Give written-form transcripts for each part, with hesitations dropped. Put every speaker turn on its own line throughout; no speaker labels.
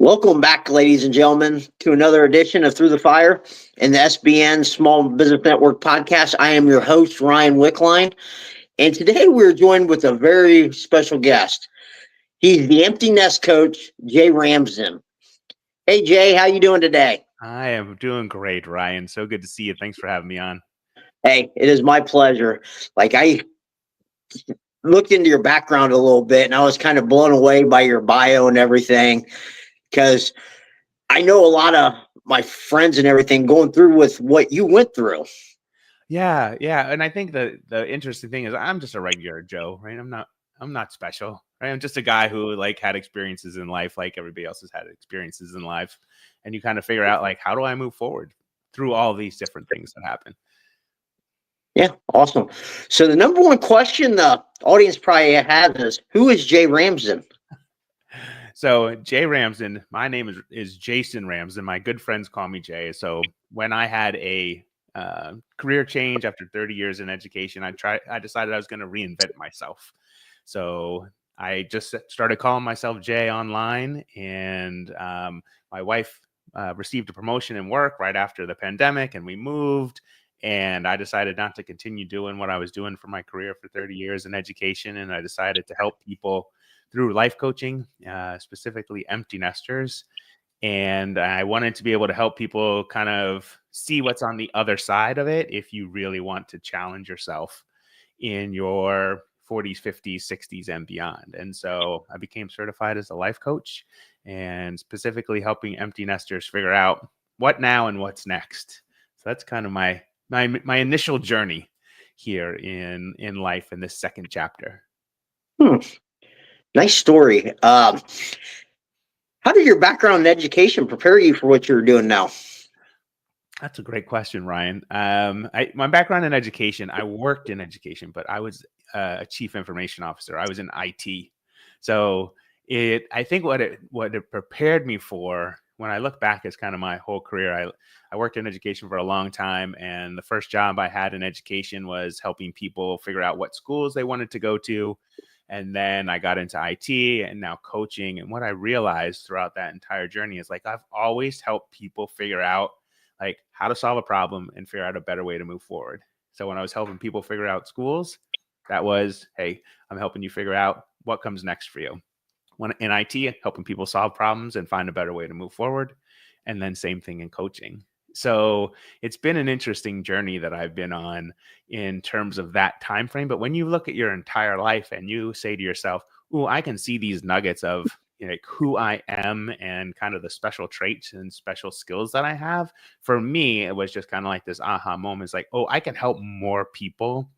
Welcome back, ladies and gentlemen, to another edition of Through the Fire in the SBN Small Business Network podcast. I am your host, Ryan Wickline, and today we're joined with a very special guest. He's the empty nest coach, Jay Ramsden. Hey, Jay, how you doing today?
I am doing great, Ryan. So good to see you. Thanks for having me on.
Hey, it is my pleasure. I looked into your background a little bit, and I was kind of blown away by your bio and everything, because I know a lot of my friends and everything going through with what you went through.
Yeah. And I think the interesting thing is I'm just a regular Joe, right? I'm not special, right? I'm just a guy who had experiences in life like everybody else has had experiences in life. And you kind of figure out how do I move forward through all these different things that happen.
Yeah, awesome. So the number one question the audience probably has is, who is Jay Ramsden?
So Jay Ramsden, my name is Jason Ramsden. My good friends call me Jay. So when I had a career change after 30 years in education, I decided I was going to reinvent myself. So I just started calling myself Jay online, and my wife received a promotion in work right after the pandemic, and we moved. And I decided not to continue doing what I was doing for my career for 30 years in education. And I decided to help people through life coaching, specifically empty nesters. And I wanted to be able to help people kind of see what's on the other side of it if you really want to challenge yourself in your 40s, 50s, 60s, and beyond. And so I became certified as a life coach, and specifically helping empty nesters figure out what now and what's next. So that's kind of my initial journey here in life in this second chapter.
Nice story. How did your background in education prepare you for what you're doing now?
That's a great question, Ryan. My background in education, I worked in education, but I was a chief information officer. I was in IT. So I think what it prepared me for, when I look back as kind of my whole career, I worked in education for a long time. And the first job I had in education was helping people figure out what schools they wanted to go to. And then I got into IT and now coaching. And what I realized throughout that entire journey is I've always helped people figure out how to solve a problem and figure out a better way to move forward. So when I was helping people figure out schools, that was, hey, I'm helping you figure out what comes next for you. When in IT, helping people solve problems and find a better way to move forward. And then same thing in coaching. So it's been an interesting journey that I've been on in terms of that time frame. But when you look at your entire life and you say to yourself, "Ooh, I can see these nuggets of who I am and kind of the special traits and special skills that I have," for me, it was just kind of this aha moment. It's oh, I can help more people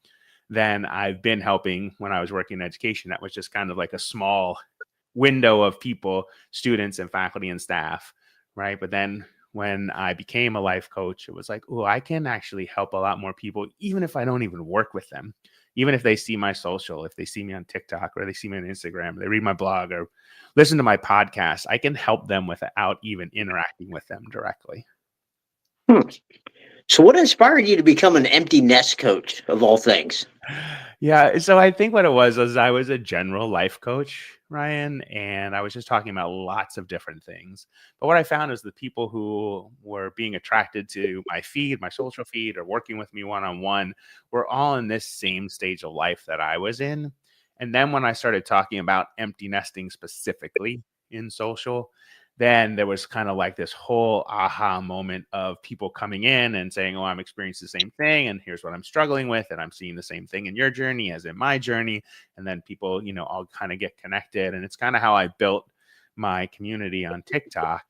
than I've been helping when I was working in education. That was just kind of a small window of people, students and faculty and staff, right? But then when I became a life coach, it was oh, I can actually help a lot more people, even if I don't even work with them. Even if they see my social, if they see me on TikTok or they see me on Instagram, they read my blog or listen to my podcast, I can help them without even interacting with them directly.
So what inspired you to become an empty nest coach of all things?
Yeah, so I think what it was I was a general life coach, Ryan, and I was just talking about lots of different things. But what I found is the people who were being attracted to my feed, my social feed, or working with me one-on-one were all in this same stage of life that I was in. And then when I started talking about empty nesting specifically in social, then there was kind of this whole aha moment of people coming in and saying, "Oh, I'm experiencing the same thing, and here's what I'm struggling with, and I'm seeing the same thing in your journey as in my journey." And then people, all kind of get connected. And it's kind of how I built my community on TikTok,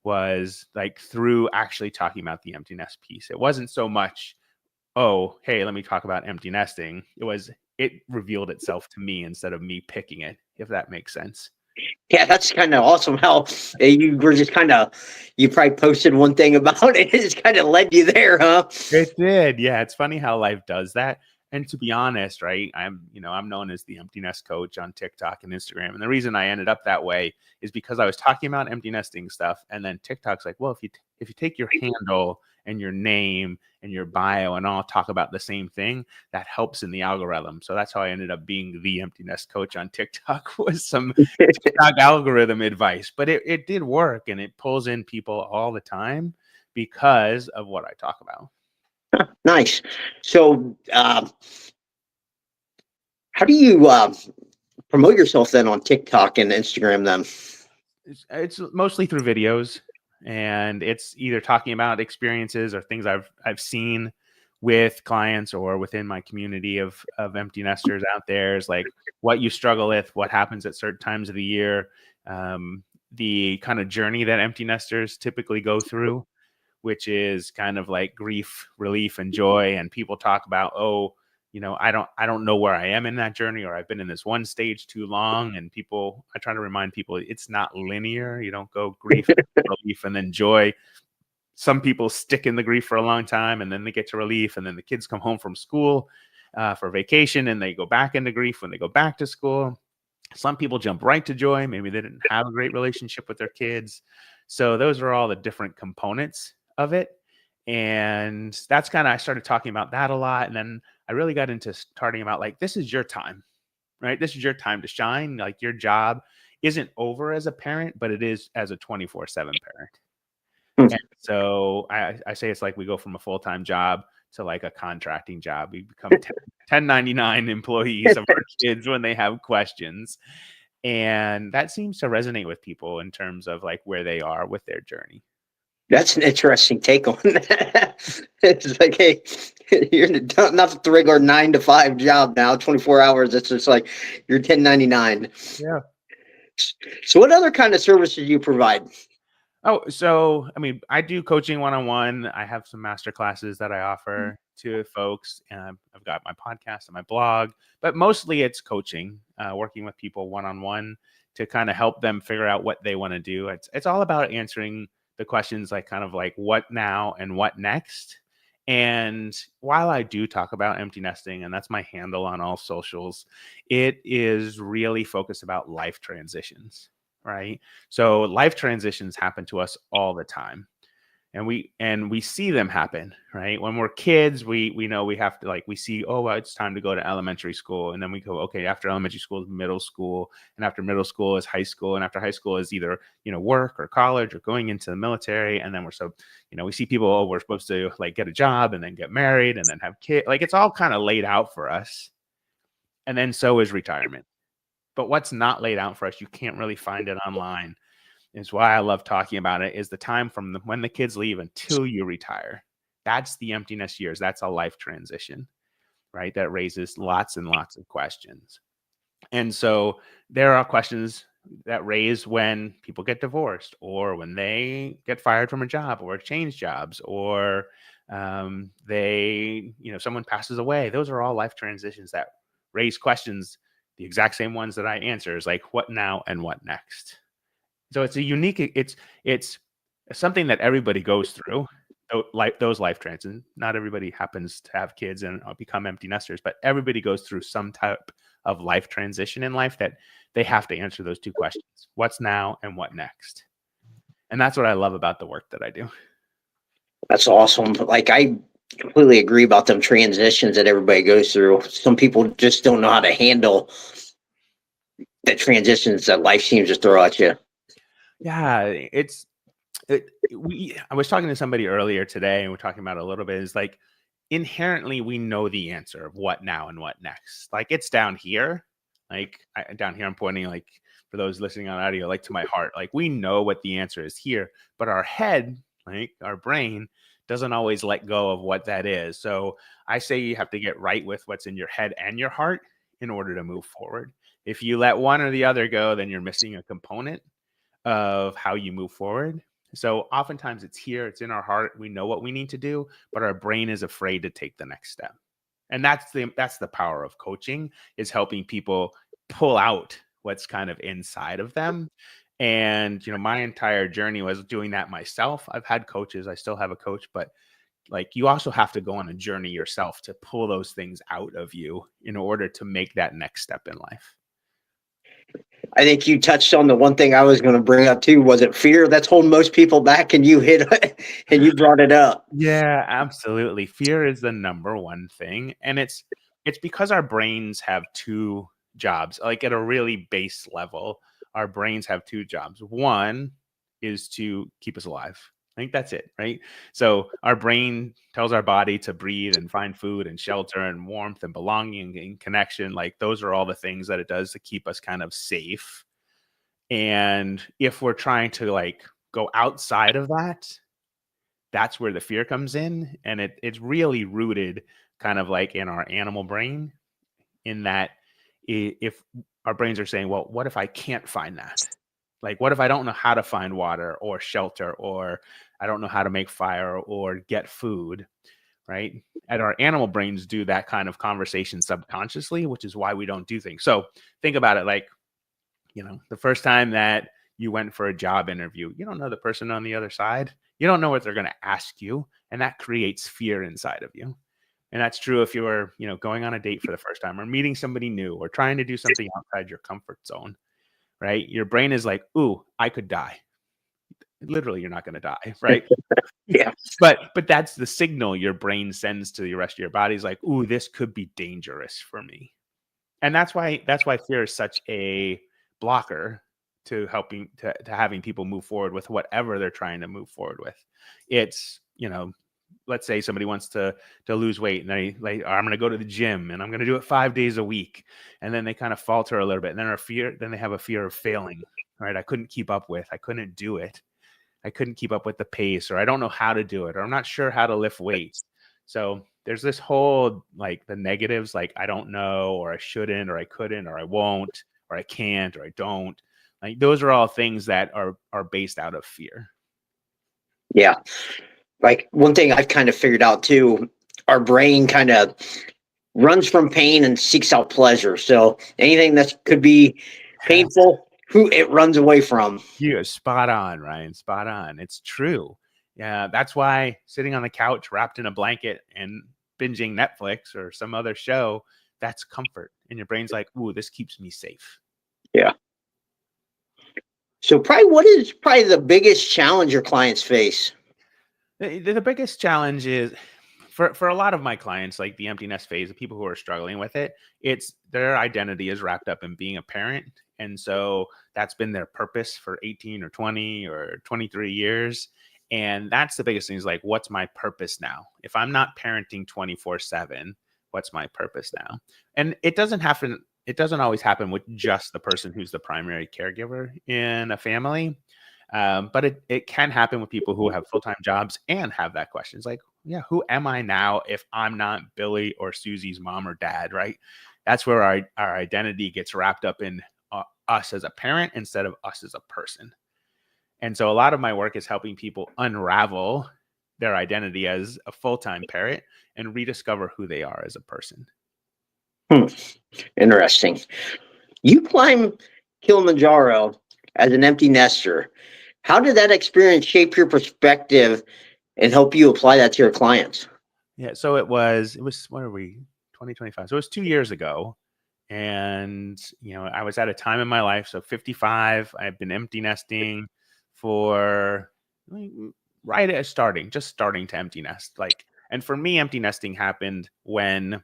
was through actually talking about the empty nest piece. It wasn't so much, "Oh, hey, let me talk about empty nesting." It revealed itself to me instead of me picking it, if that makes sense.
Yeah, that's kind of awesome how you were just you probably posted one thing about it. It just kind of led you there, huh?
It did. Yeah. It's funny how life does that. And to be honest, right, I'm known as the empty nest coach on TikTok and Instagram. And the reason I ended up that way is because I was talking about empty nesting stuff. And then TikTok's well, if you take your handle and your name and your bio and all talk about the same thing, that helps in the algorithm. So that's how I ended up being the empty nest coach on TikTok, was some TikTok algorithm advice. But it did work, and it pulls in people all the time because of what I talk about.
Nice. So, how do you promote yourself then on TikTok and Instagram then?
It's mostly through videos, and it's either talking about experiences or things I've seen with clients or within my community of empty nesters out there, is like what you struggle with, what happens at certain times of the year, the kind of journey that empty nesters typically go through, which is kind of like grief, relief, and joy. And people talk about, oh, I don't know where I am in that journey, or I've been in this one stage too long. And I try to remind people it's not linear. You don't go grief, relief, and then joy. Some people stick in the grief for a long time, and then they get to relief, and then the kids come home from school for vacation, and they go back into grief when they go back to school. Some people jump right to joy. Maybe they didn't have a great relationship with their kids. So those are all the different components of it. And that's kind of, I started talking about that a lot. And then I really got into starting about like, this is your time, right? This is your time to shine. Like, your job isn't over as a parent, but it is as a 24/7 parent. And so I say it's like we go from a full-time job to like a contracting job. We become 1099 employees of our kids when they have questions. And that seems to resonate with people in terms of like where they are with their journey.
That's an interesting take on that. It's like, hey, you're not the regular 9 to 5 job now, 24 hours. It's just like you're 1099.
Yeah.
So, what other kind of services do you provide?
Oh, so I mean, I do coaching one-on-one. I have some master classes that I offer to folks. And I've got my podcast and my blog, but mostly it's coaching, working with people one-on-one to kind of help them figure out what they want to do. It's all about answering the questions like kind of like what now and what next. And while I do talk about empty nesting, and that's my handle on all socials, it is really focused about life transitions, right? So life transitions happen to us all the time. And we see them happen, right? When we're kids, we know we have to, like, we see, oh, well, it's time to go to elementary school. And then we go, okay, after elementary school is middle school. And after middle school is high school. And after high school is either, work or college or going into the military. And then we see people, oh, we're supposed to like get a job and then get married and then have kids. Like, it's all kind of laid out for us. And then so is retirement. But what's not laid out for us, you can't really find it online. Is why I love talking about it, is the time from when the kids leave until you retire. That's the emptiness years. That's a life transition, right? That raises lots and lots of questions. And so there are questions that raise when people get divorced, or when they get fired from a job, or change jobs, or someone passes away. Those are all life transitions that raise questions, the exact same ones that I answer, is like, what now and what next? So it's it's something that everybody goes through, like those life transitions. Not everybody happens to have kids and become empty nesters, but everybody goes through some type of life transition in life that they have to answer those two questions: what's now and what next? And that's what I love about the work that I do.
That's awesome. Like, I completely agree about them transitions that everybody goes through. Some people just don't know how to handle the transitions that life seems to throw at you.
Yeah, I was talking to somebody earlier today, and we're talking about it a little bit. Is like, inherently we know the answer of what now and what next. Like, it's down here. Like, down here, I'm pointing, like, for those listening on audio, like to my heart. Like, we know what the answer is here, but our head, like our brain, doesn't always let go of what that is. So I say you have to get right with what's in your head and your heart in order to move forward. If you let one or the other go, then you're missing a component of how you move forward. So oftentimes it's here, it's in our heart. We know what we need to do, but our brain is afraid to take the next step. And that's the power of coaching, is helping people pull out what's kind of inside of them. And my entire journey was doing that myself. I've had coaches, I still have a coach, but like, you also have to go on a journey yourself to pull those things out of you in order to make that next step in life.
I think you touched on the one thing I was going to bring up too. Was it fear that's holding most people back? And you hit and you brought it up.
Yeah, absolutely. Fear is the number one thing, and it's because our brains have two jobs. Like at a really base level, our brains have two jobs. One is to keep us alive. I think that's it, right? So our brain tells our body to breathe and find food and shelter and warmth and belonging and connection. Like those are all the things that it does to keep us kind of safe. And if we're trying to like go outside of that, that's where the fear comes in. And it's really rooted kind of like in our animal brain, in that if our brains are saying, well, what if I can't find that? Like, what if I don't know how to find water or shelter, or I don't know how to make fire or get food, right? And our animal brains do that kind of conversation subconsciously, which is why we don't do things. So think about it like, the first time that you went for a job interview, you don't know the person on the other side. You don't know what they're going to ask you. And that creates fear inside of you. And that's true if you're, going on a date for the first time or meeting somebody new or trying to do something outside your comfort zone, right? Your brain is like, ooh, I could die. Literally, you're not going to die, right?
Yeah.
But that's the signal your brain sends to the rest of your body is like, ooh, this could be dangerous for me. And that's why fear is such a blocker to helping to having people move forward with whatever they're trying to move forward with. It's, let's say somebody wants to lose weight and they like, I'm going to go to the gym and I'm going to do it 5 days a week. And then they kind of falter a little bit. And then they have a fear of failing, right? I couldn't keep up with, I couldn't do it. I couldn't keep up with the pace, or I don't know how to do it, or I'm not sure how to lift weights. So there's this whole like the negatives, like I don't know, or I shouldn't, or I couldn't, or I won't, or I can't, or I don't. Like those are all things that are based out of fear.
Yeah. Like one thing I've kind of figured out too, our brain kind of runs from pain and seeks out pleasure. So anything that could be painful, who it runs away from.
You are spot on, Ryan. Spot on. It's true. Yeah, that's why sitting on the couch wrapped in a blanket and binging Netflix or some other show, that's comfort. And your brain's like, ooh, this keeps me safe.
Yeah. So what is probably the biggest challenge your clients face?
The biggest challenge is for a lot of my clients, like the empty nest phase, the people who are struggling with it, it's their identity is wrapped up in being a parent. And so that's been their purpose for 18 or 20 or 23 years. And that's the biggest thing is like, what's my purpose now? If I'm not parenting 24/7, what's my purpose now? And it doesn't happen. It doesn't always happen with just the person who's the primary caregiver in a family. But it can happen with people who have full-time jobs and have that question. It's like, yeah, who am I now if I'm not Billy or Susie's mom or dad, right? That's where our identity gets wrapped up in us as a parent instead of us as a person. And so a lot of my work is helping people unravel their identity as a full-time parent and rediscover who they are as a person.
Interesting. You climb Kilimanjaro as an empty nester. How did that experience shape your perspective and help you apply that to your clients?
Yeah, so it was what are we 2025? So it was 2 years ago. And I was at a time in my life, so 55, I've been empty nesting for right at just starting to empty nest. Like, and for me, empty nesting happened when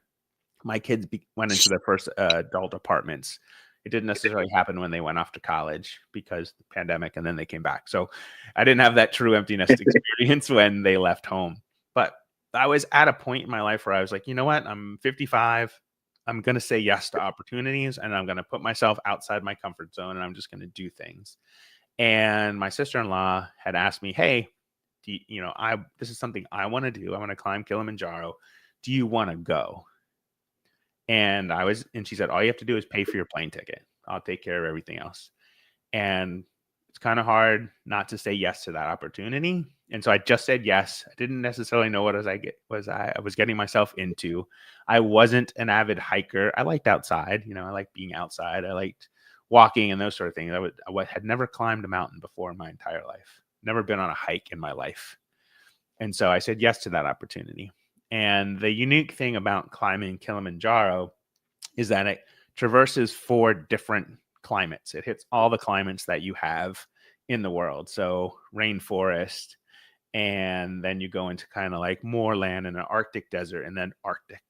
my kids went into their first adult apartments. It didn't necessarily happen when they went off to college because the pandemic, and then they came back. So I didn't have that true empty nest experience when they left home. But I was at a point in my life where I was like, you know what? I'm 55. I'm going to say yes to opportunities, and I'm going to put myself outside my comfort zone, and I'm just going to do things. And my sister-in-law had asked me, hey, this is something I want to do. I want to climb Kilimanjaro. Do you want to go? And she said, all you have to do is pay for your plane ticket. I'll take care of everything else. And it's kind of hard not to say yes to that opportunity. And so I just said yes. I didn't necessarily know what I was getting myself into. I wasn't an avid hiker. I liked outside. I liked being outside. I liked walking and those sort of things. I had never climbed a mountain before in my entire life. Never been on a hike in my life. And so I said yes to that opportunity. And the unique thing about climbing Kilimanjaro is that it traverses 4 different climates. It hits all the climates that you have in the world. So rainforest, and then you go into kind of like more land in an Arctic desert, and then Arctic.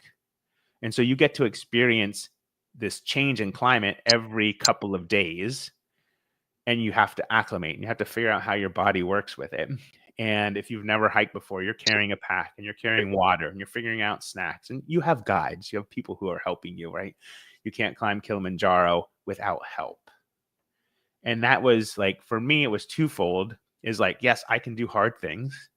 And so you get to experience this change in climate every couple of days, and you have to acclimate and you have to figure out how your body works with it. And if you've never hiked before, you're carrying a pack and you're carrying water and you're figuring out snacks, and you have guides, you have people who are helping you, right? You can't climb Kilimanjaro without help. And that was like, for me, it was twofold. Is like, yes, I can do hard things,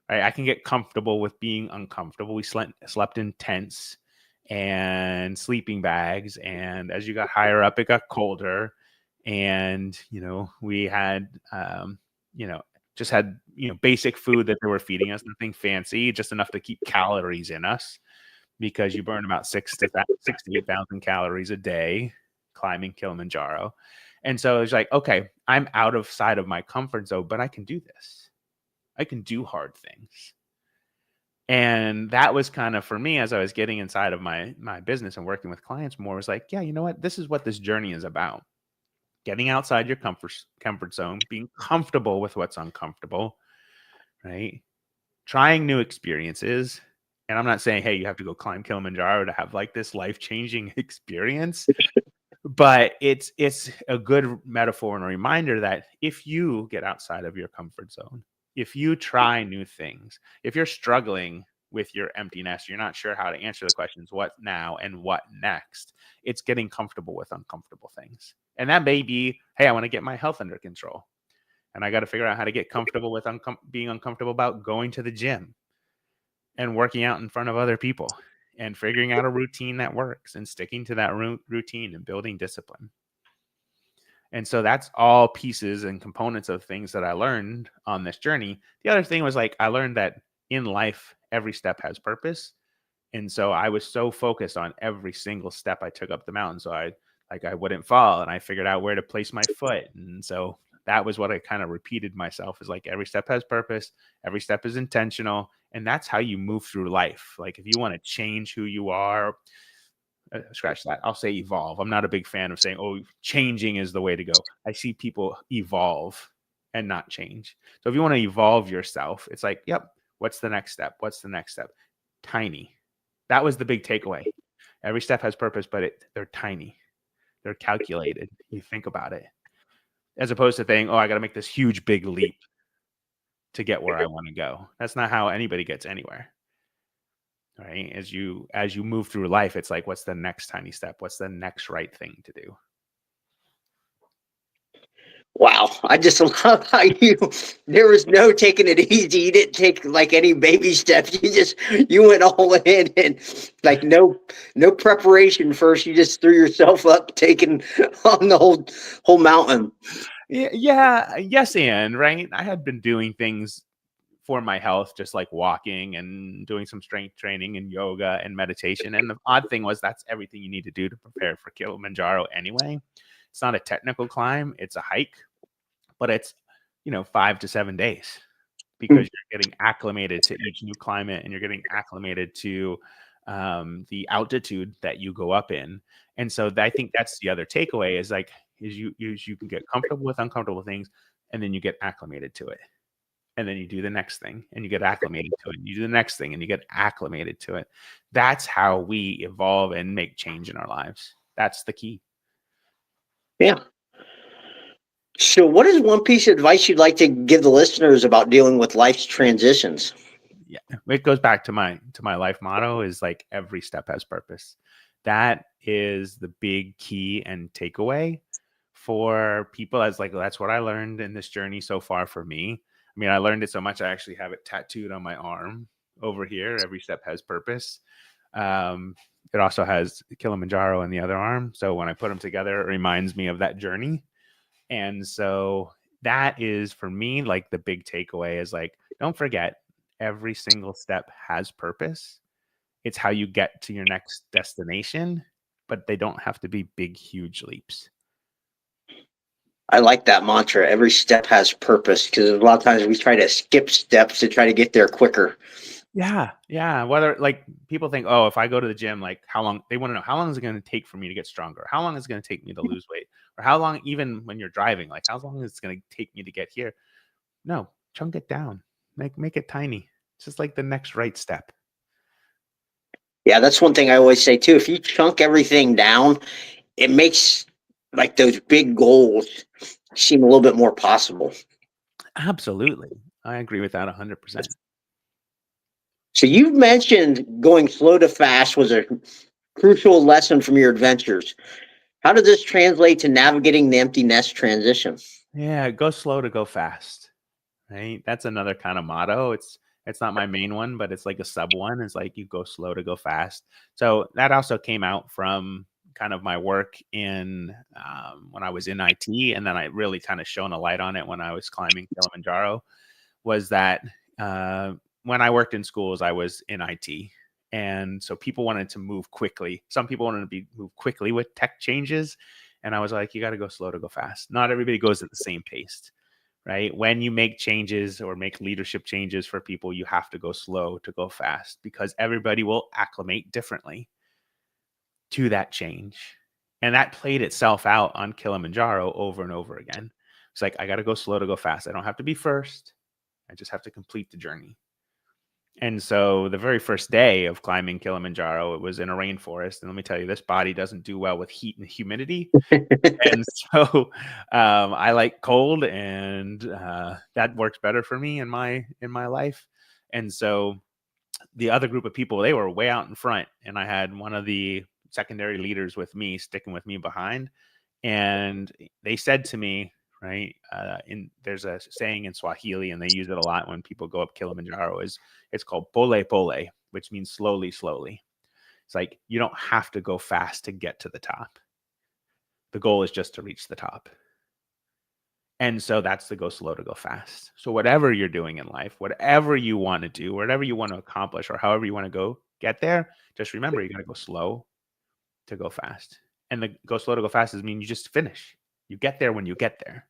right? I can get comfortable with being uncomfortable. We slept in tents and sleeping bags, and as you got higher up, it got colder. And we had just had basic food that they were feeding us, nothing fancy, just enough to keep calories in us, because you burn about 68,000 calories a day climbing Kilimanjaro. And so it's like, okay, I'm outside of my comfort zone, but I can do this. I can do hard things. And that was kind of, for me, as I was getting inside of my business and working with clients more, was like, yeah, you know what? This is what this journey is about. Getting outside your comfort zone, being comfortable with what's uncomfortable, right? Trying new experiences. And I'm not saying, hey, you have to go climb Kilimanjaro to have like this life-changing experience. But it's a good metaphor and a reminder that if you get outside of your comfort zone, if you try new things, if you're struggling with your empty nest, you're not sure how to answer the questions, what now and what next, it's getting comfortable with uncomfortable things. And that may be, hey, I want to get my health under control. And I got to figure out how to get comfortable with being uncomfortable about going to the gym and working out in front of other people, and figuring out a routine that works and sticking to that routine and building discipline. And so that's all pieces and components of things that I learned on this journey. The other thing was like, I learned that in life, every step has purpose. And so I was so focused on every single step I took up the mountain, so I wouldn't fall, and I figured out where to place my foot. And so that was what I kind of repeated myself, is like, every step has purpose, every step is intentional. And that's how you move through life. Like, if you want to change who you are, scratch that, I'll say evolve. I'm not a big fan of saying, oh, changing is the way to go. I see people evolve and not change. So if you want to evolve yourself, it's like, yep, what's the next step? What's the next step? Tiny. That was the big takeaway. Every step has purpose, but they're tiny. They're calculated. You think about it, as opposed to saying, oh, I got to make this huge, big leap to get where I want to go. That's not how anybody gets anywhere. Right? As you move through life, it's like, what's the next tiny step? What's the next right thing to do?
Wow, I just love how there was no taking it easy. You didn't take like any baby steps. You went all in, and like no preparation first. You just threw yourself up, taking on the whole mountain.
Yeah, yes, and right. I had been doing things for my health, just like walking and doing some strength training and yoga and meditation. And the odd thing was, that's everything you need to do to prepare for Kilimanjaro anyway. It's not a technical climb, it's a hike, but it's 5 to 7 days, because you're getting acclimated to each new climate, and you're getting acclimated to the altitude that you go up in. And so I think that's the other takeaway, is like, you can get comfortable with uncomfortable things, and then you get acclimated to it. And then you do the next thing, and you get acclimated to it. You do the next thing, and you get acclimated to it. That's how we evolve and make change in our lives. That's the key.
Yeah. So what is one piece of advice you'd like to give the listeners about dealing with life's transitions?
Yeah, it goes back to my life motto, is like, every step has purpose. That is the big key and takeaway for people. As like, that's what I learned in this journey so far for me. I mean, I learned it so much, I actually have it tattooed on my arm over here. Every step has purpose. It also has Kilimanjaro in the other arm. So when I put them together, it reminds me of that journey. And so that is, for me, like, the big takeaway is like, don't forget, every single step has purpose. It's how you get to your next destination, but they don't have to be big, huge leaps.
I like that mantra. Every step has purpose, because a lot of times we try to skip steps to try to get there quicker.
Yeah. Whether, like, people think, oh, if I go to the gym, like, how long, they want to know, how long is it going to take for me to get stronger? How long is it going to take me to lose weight? Or how long, even when you're driving, like how long is it going to take me to get here? No, chunk it down. Make it tiny. It's just like the next right step.
Yeah, that's one thing I always say too. If you chunk everything down, it makes like those big goals seem a little bit more possible.
Absolutely. I agree with that 100%.
So you've mentioned going slow to fast was a crucial lesson from your adventures. How does this translate to navigating the empty nest transition?
Yeah, go slow to go fast. Right? That's another kind of motto. It's not my main one, but it's like a sub one. It's like you go slow to go fast. So that also came out from kind of my work in when I was in IT, and then I really kind of shone a light on it when I was climbing Kilimanjaro. Was that when I worked in schools, I was in IT, and so people wanted to move quickly. Some people wanted to move quickly with tech changes, and I was like, you got to go slow to go fast. Not everybody goes at the same pace, right? When you make changes or make leadership changes for people, you have to go slow to go fast because everybody will acclimate differently to that change. And that played itself out on Kilimanjaro over and over again. It's like, I got to go slow to go fast. I don't have to be first. I just have to complete the journey. And so the very first day of climbing Kilimanjaro, it was in a rainforest. And let me tell you, this body doesn't do well with heat and humidity. And so I like cold, and that works better for me in my life. And so the other group of people, they were way out in front, and I had one of the secondary leaders with me, sticking with me behind. And they said to me, right, there's a saying in Swahili, and they use it a lot when people go up Kilimanjaro, is it's called pole pole, which means slowly, slowly. It's like you don't have to go fast to get to the top. The goal is just to reach the top. And so that's the go slow to go fast. So whatever you're doing in life, whatever you want to do, whatever you want to accomplish, or however you want to go get there, just remember you got to go slow to go fast. And the go slow to go fast does mean you just finish. You get there when you get there.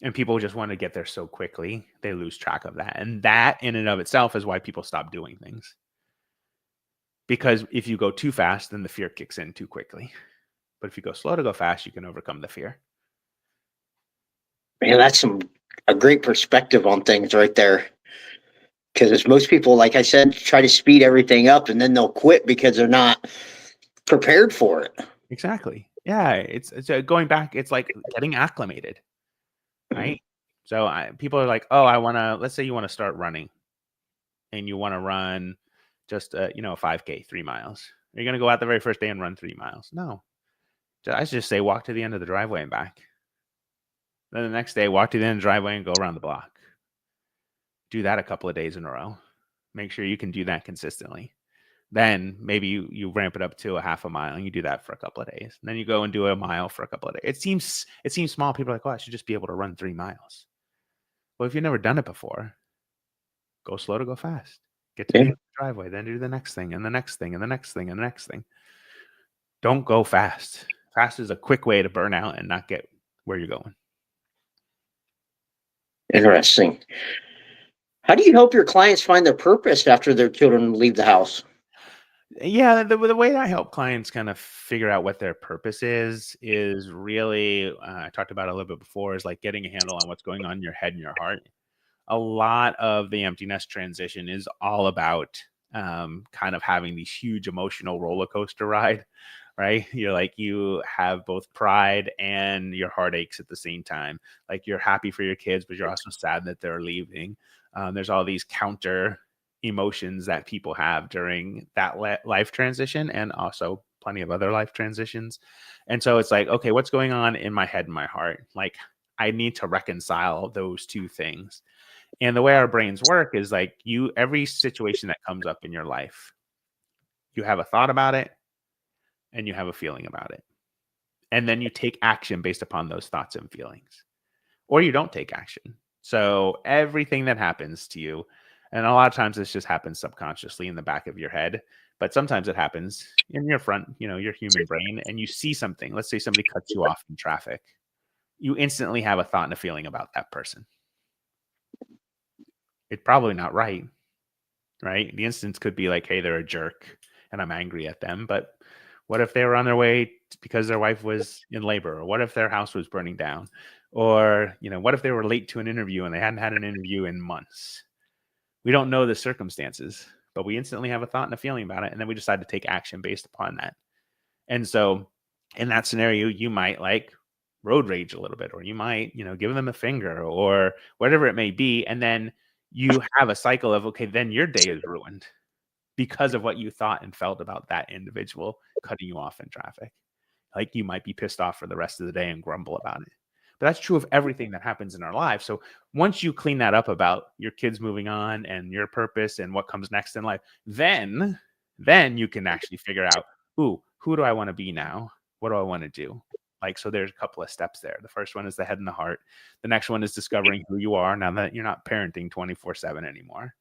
And people just want to get there so quickly, they lose track of that. And that in and of itself is why people stop doing things. Because if you go too fast, then the fear kicks in too quickly. But if you go slow to go fast, you can overcome the fear.
Man, that's a great perspective on things right there. Because most people, like I said, try to speed everything up and then they'll quit because they're not prepared for it.
Exactly. Yeah, it's going back. It's like getting acclimated, right? So people are like, oh, I want to. Let's say you want to start running, and you want to run just a 5K, 3 miles. Are you going to go out the very first day and run 3 miles? No. I should just say walk to the end of the driveway and back. Then the next day, walk to the end of the driveway and go around the block. Do that a couple of days in a row. Make sure you can do that consistently. Then maybe you ramp it up to a half a mile, and you do that for a couple of days. And then you go and do a mile for a couple of days. It seems small. People are like, oh, I should just be able to run 3 miles. Well, if you've never done it before, go slow to go fast. Get to the end of the driveway, then do the next thing and the next thing and the next thing and the next thing. Don't go fast. Fast is a quick way to burn out and not get where you're going.
Interesting. How do you help your clients find their purpose after their children leave the house?
Yeah, the way I help clients kind of figure out what their purpose is really, I talked about it a little bit before, is like getting a handle on what's going on in your head and your heart. A lot of the empty nest transition is all about kind of having these huge emotional roller coaster ride, right? You're like, you have both pride and your heartaches at the same time. Like you're happy for your kids, but you're also sad that they're leaving. There's all these counter emotions that people have during that life transition, and also plenty of other life transitions. And so it's like, okay, what's going on in my head and my heart? Like I need to reconcile those two things. And the way our brains work is like every situation that comes up in your life, you have a thought about it and you have a feeling about it. And then you take action based upon those thoughts and feelings, or you don't take action. So everything that happens to you, and a lot of times this just happens subconsciously in the back of your head, but sometimes it happens in your front, your human brain, and you see something. Let's say somebody cuts you off in traffic. You instantly have a thought and a feeling about that person. It's probably not right, right? The instance could be like, hey, they're a jerk and I'm angry at them. But What if they were on their way because their wife was in labor? Or what if their house was burning down? Or, what if they were late to an interview and they hadn't had an interview in months? We don't know the circumstances, but we instantly have a thought and a feeling about it. And then we decide to take action based upon that. And so in that scenario, you might like road rage a little bit, or you might, give them a finger or whatever it may be. And then you have a cycle of, okay, then your day is ruined because of what you thought and felt about that individual cutting you off in traffic. Like you might be pissed off for the rest of the day and grumble about it. But that's true of everything that happens in our lives. So once you clean that up about your kids moving on and your purpose and what comes next in life, then you can actually figure out, who do I want to be now? What do I want to do? Like, so there's a couple of steps there. The first one is the head and the heart. The next one is discovering who you are now that you're not parenting 24/7 anymore.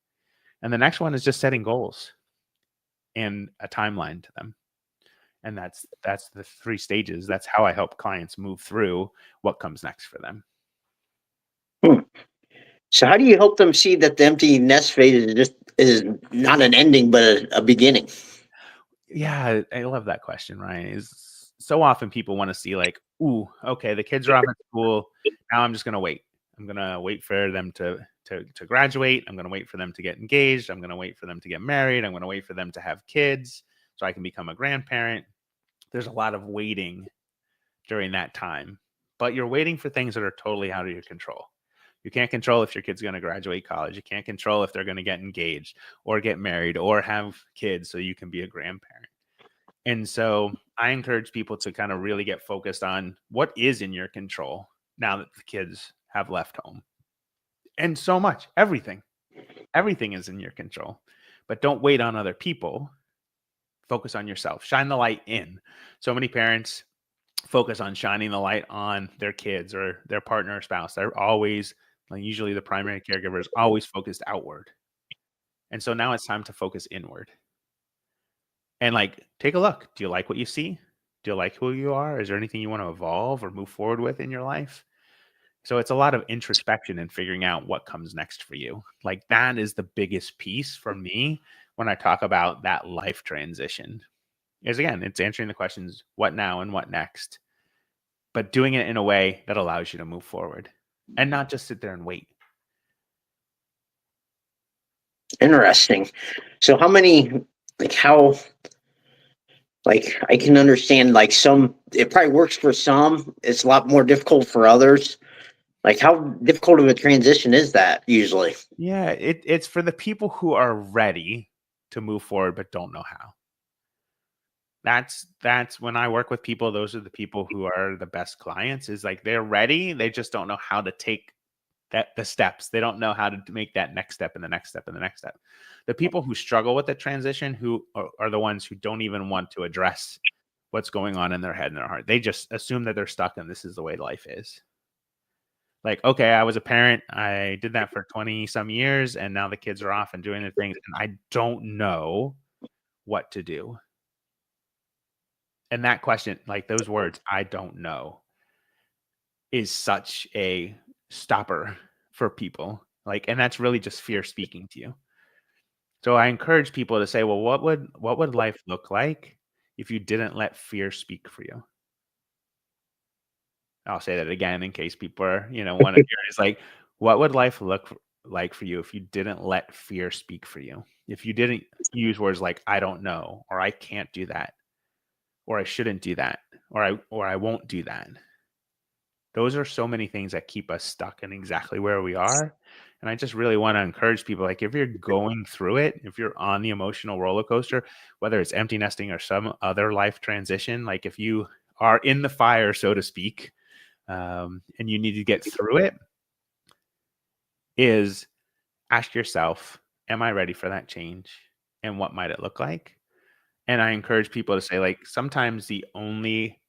And the next one is just setting goals and a timeline to them. And that's the 3 stages. That's how I help clients move through what comes next for them.
So how do you help them see that the empty nest phase is not an ending, but a beginning?
Yeah, I love that question, Ryan. Is so often people want to see like, ooh, okay, the kids are off at school. Now I'm just going to wait. I'm going to wait for them to graduate. I'm going to wait for them to get engaged. I'm going to wait for them to get married. I'm going to wait for them to have kids so I can become a grandparent. There's a lot of waiting during that time, but you're waiting for things that are totally out of your control. You can't control if your kid's going to graduate college. You can't control if they're going to get engaged or get married or have kids so you can be a grandparent. And so I encourage people to kind of really get focused on what is in your control now that the kids have left home. And so much, everything is in your control, but don't wait on other people. Focus on yourself, shine the light in. So many parents focus on shining the light on their kids or their partner or spouse. They're always, usually the primary caregiver is always focused outward. And so now it's time to focus inward. And take a look. Do you like what you see? Do you like who you are? Is there anything you want to evolve or move forward with in your life? So it's a lot of introspection and figuring out what comes next for you. That is the biggest piece for me when I talk about that life transition. Is again, it's answering the questions, what now and what next, but doing it in a way that allows you to move forward and not just sit there and wait.
Interesting. So how many, I can understand some, it probably works for some. It's a lot more difficult for others. How difficult of a transition is that usually?
Yeah, it's for the people who are ready to move forward, but don't know how. That's when I work with people, those are the people who are the best clients, is they're ready. They just don't know how to take the steps. They don't know how to make that next step and the next step and the next step. The people who struggle with the transition, who are the ones who don't even want to address what's going on in their head and their heart. They just assume that they're stuck and this is the way life is. Okay, I was a parent. I did that for 20 some years and now the kids are off and doing their things and I don't know what to do. And that question, those words, I don't know, is such a stopper for people. And that's really just fear speaking to you. So I encourage people to say, well, what would life look like if you didn't let fear speak for you? I'll say that again in case people are, want to hear it. It's what would life look like for you if you didn't let fear speak for you? If you didn't use words like, I don't know, or I can't do that, or I shouldn't do that, or I won't do that. Those are so many things that keep us stuck in exactly where we are. And I just really want to encourage people, if you're going through it, if you're on the emotional roller coaster, whether it's empty nesting or some other life transition, if you are in the fire, so to speak, and you need to get through it, is ask yourself, am I ready for that change? And what might it look like? And I encourage people to say, sometimes the only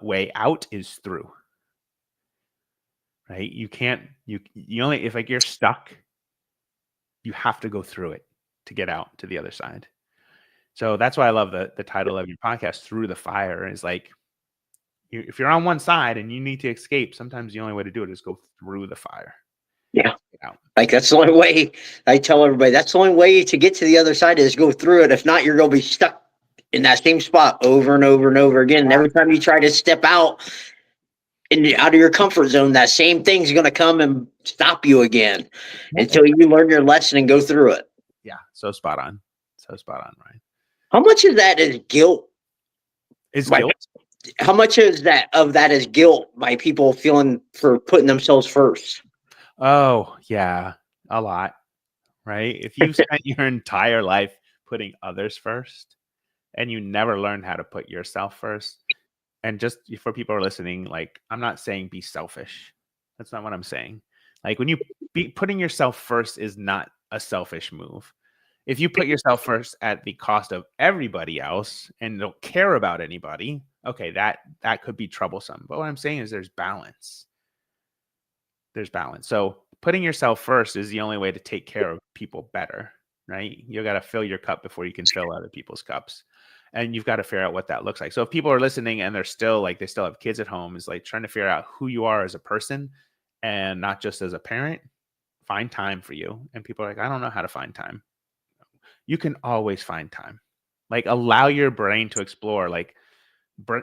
way out is through. Right? You can't, you only, if you're stuck, you have to go through it to get out to the other side. So that's why I love the title of your podcast, Through the Fire, is if you're on one side and you need to escape, sometimes the only way to do it is go through the fire.
Yeah. That's the only way. I tell everybody that's the only way to get to the other side is go through it. If not, you're going to be stuck in that same spot over and over and over again. And every time you try to step out of your comfort zone, that same thing's going to come and stop you again until you learn your lesson and go through it.
Yeah, so spot on. So spot on, Ryan.
How much of that is guilt?
Guilt?
How much is that is guilt by people feeling for putting themselves first?
Oh, yeah, a lot, right? If you've spent your entire life putting others first and you never learned how to put yourself first, and just for people who are listening, like, I'm not saying be selfish. That's not what I'm saying. Like, when you putting yourself first is not a selfish move. If you put yourself first at the cost of everybody else and don't care about anybody, okay, that could be troublesome. But what I'm saying is there's balance. There's balance. So putting yourself first is the only way to take care of people better, right? You got to fill your cup before you can fill other people's cups. And you've got to figure out what that looks like. So if people are listening and they're still like, they still have kids at home, is like trying to figure out who you are as a person and not just as a parent. Find time for you. And people are like, I don't know how to find time. You can always find time. Like, allow your brain to explore. Like,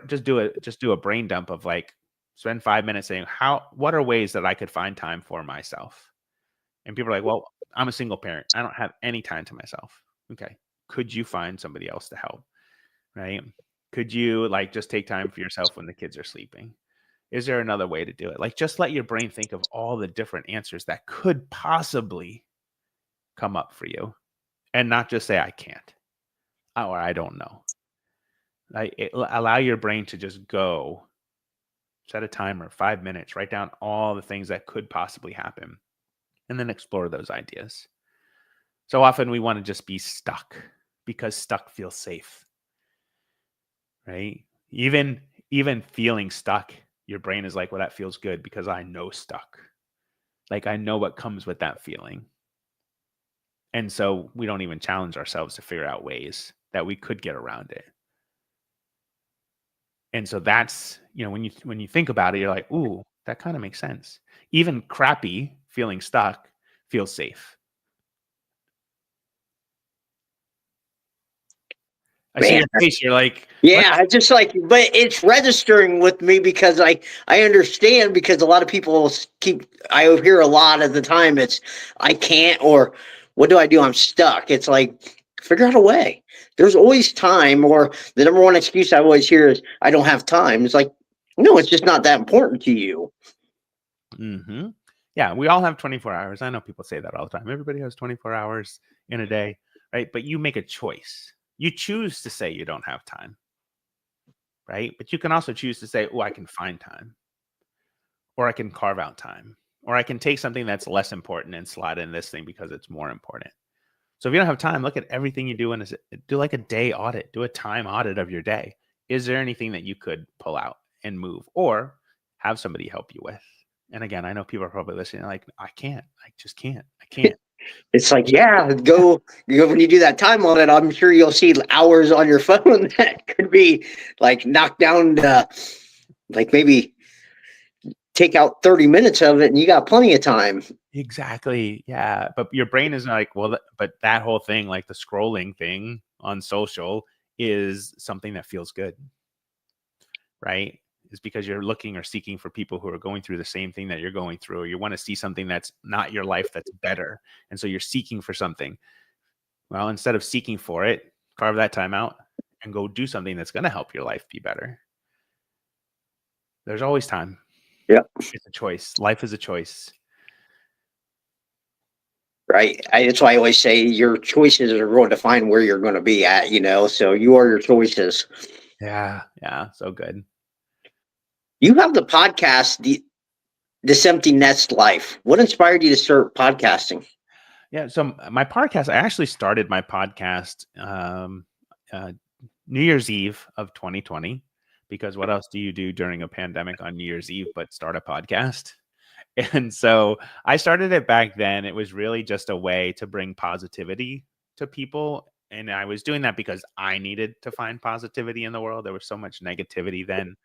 just do a brain dump of like, spend 5 minutes saying, what are ways that I could find time for myself? And people are like, well, I'm a single parent. I don't have any time to myself. Okay. Could you find somebody else to help? Right? Could you like just take time for yourself when the kids are sleeping? Is there another way to do it? Like, just let your brain think of all the different answers that could possibly come up for you, and not just say, I can't, or I don't know. Like, allow your brain to just go. Set a timer, 5 minutes, write down all the things that could possibly happen, and then explore those ideas. So often we want to just be stuck because stuck feels safe, right? Even feeling stuck, your brain is like, well, that feels good because I know stuck. Like, I know what comes with that feeling. And so we don't even challenge ourselves to figure out ways that we could get around it. And so that's, when you think about it, you're like, ooh, that kind of makes sense. Even crappy feeling stuck feels safe. I see your face. You're like,
yeah, I just like, but it's registering with me because I understand, because a lot of people I hear a lot of the time, it's, I can't, or what do? I'm stuck. It's like, figure out a way. There's always time. Or the number one excuse I always hear is, I don't have time. It's like, no, it's just not that important to you.
Mm-hmm. Yeah, we all have 24 hours. I know people say that all the time. Everybody has 24 hours in a day, right? But you make a choice. You choose to say you don't have time, right? But you can also choose to say, oh, I can find time, or I can carve out time, or I can take something that's less important and slide in this thing because it's more important. So if you don't have time, look at everything you do and do like a day audit, do a time audit of your day. Is there anything that you could pull out and move, or have somebody help you with? And again, I know people are probably listening like, I can't, I just can't, I can't.
It's like, yeah, go when you do that time audit, I'm sure you'll see hours on your phone that could be like knocked down to like maybe take out 30 minutes of it and you got plenty of time.
Exactly. Yeah. But your brain is like, well, but that whole thing, like the scrolling thing on social, is something that feels good, right? Is because you're looking or seeking for people who are going through the same thing that you're going through, or you want to see something that's not your life that's better. And so you're seeking for something. Well, instead of seeking for it, carve that time out and go do something that's going to help your life be better. There's always time.
Yeah.
It's a choice. Life is a choice.
Right. That's why I always say your choices are going to define where you're going to be at, so you are your choices.
Yeah. Yeah. So good.
You have the podcast, This Empty Nest Life. What inspired you to start podcasting?
Yeah. So my podcast, I actually started my podcast New Year's Eve of 2020, because what else do you do during a pandemic on New Year's Eve but start a podcast? And so I started it back then. It was really just a way to bring positivity to people. And I was doing that because I needed to find positivity in the world. There was so much negativity then.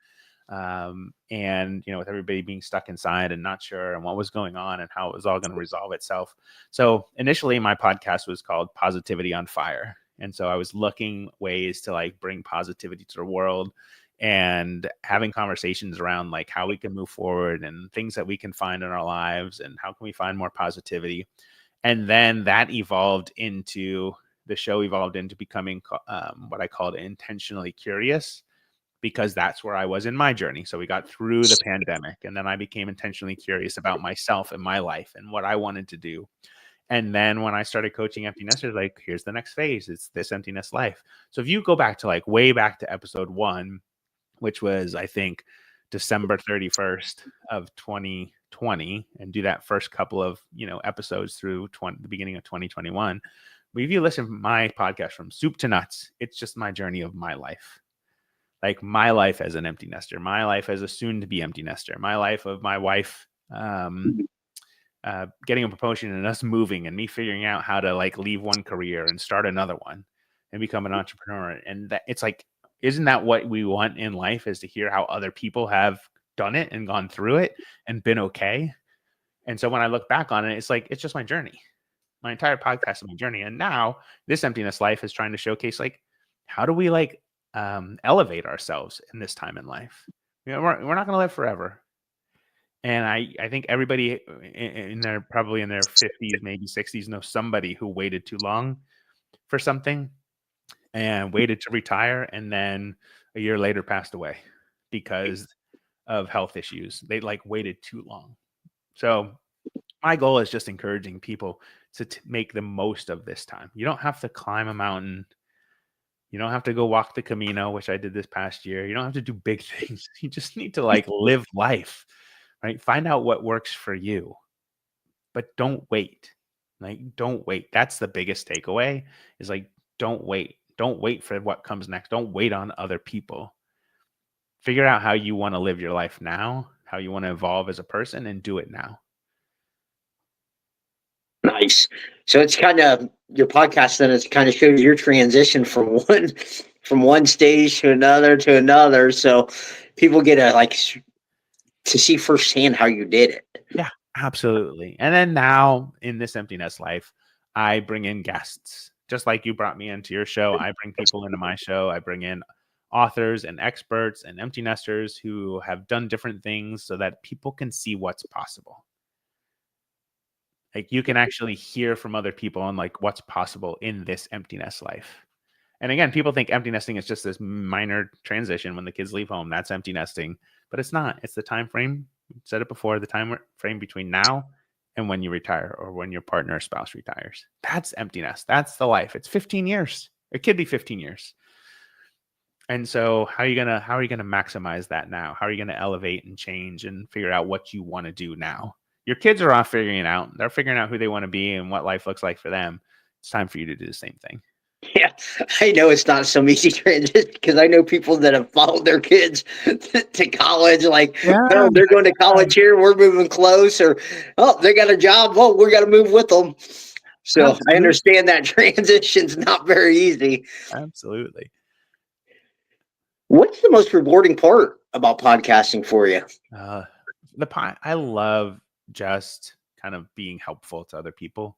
And with everybody being stuck inside and not sure and what was going on and how it was all going to resolve itself. So initially my podcast was called Positivity on Fire. And so I was looking ways to like bring positivity to the world and having conversations around like how we can move forward and things that we can find in our lives and how can we find more positivity. And then that the show evolved into becoming what I called intentionally curious, because that's where I was in my journey. So we got through the pandemic, and then I became intentionally curious about myself and my life and what I wanted to do. And then when I started coaching empty nesters, like, here's the next phase. It's this empty nest life. So if you go back to like way back to episode 1, which was, I think, December 31st of 2020, and do that first couple of, episodes through the beginning of 2021. But if you listen to my podcast from soup to nuts, it's just my journey of my life. Like my life as an empty nester, my life as a soon to be empty nester, my life of my wife getting a promotion and us moving, and me figuring out how to like leave one career and start another one and become an entrepreneur. And that it's like, isn't that what we want in life, is to hear how other people have done it and gone through it and been okay? And so when I look back on it, it's like, it's just my journey. My entire podcast is my journey. And now this emptiness life is trying to showcase like, how do we like elevate ourselves in this time in life? We're not going to live forever. And I think everybody probably in their 50s, maybe 60s, knows somebody who waited too long for something and waited to retire, and then a year later passed away because of health issues. They like waited too long. So my goal is just encouraging people to make the most of this time. You don't have to climb a mountain. You don't have to go walk the Camino, which I did this past year. You don't have to do big things. You just need to like live life, right? Find out what works for you, but don't wait. Like, don't wait. That's the biggest takeaway, is like, don't wait. Don't wait for what comes next. Don't wait on other people. Figure out how you want to live your life now, how you want to evolve as a person, and do it now.
Nice. So it's kind of your podcast. Then it's kind of shows your transition from one stage to another. So people get to see firsthand how you did it.
Yeah, absolutely. And then now in this empty nest life, I bring in guests, just like you brought me into your show. I bring people into my show. I bring in authors and experts and empty nesters who have done different things so that people can see what's possible. Like, you can actually hear from other people on like what's possible in this empty nest life. And again, people think empty nesting is just this minor transition when the kids leave home. That's empty nesting, but it's not. It's the time frame. I said it before, the time frame between now and when you retire, or when your partner or spouse retires. That's empty nest. That's the life. It's 15 years. It could be 15 years. And so how are you gonna maximize that now? How are you gonna elevate and change and figure out what you want to do now? Your kids are off figuring it out. They're figuring out who they want to be and what life looks like for them. It's time for you to do the same thing.
Yeah, I know it's not some easy transition, because I know people that have followed their kids to college. Like, no, they're going to college here. We're moving close, or they got a job. Well, we got to move with them. So absolutely. I understand that transition's not very easy.
Absolutely.
What's the most rewarding part about podcasting for you?
I love just kind of being helpful to other people.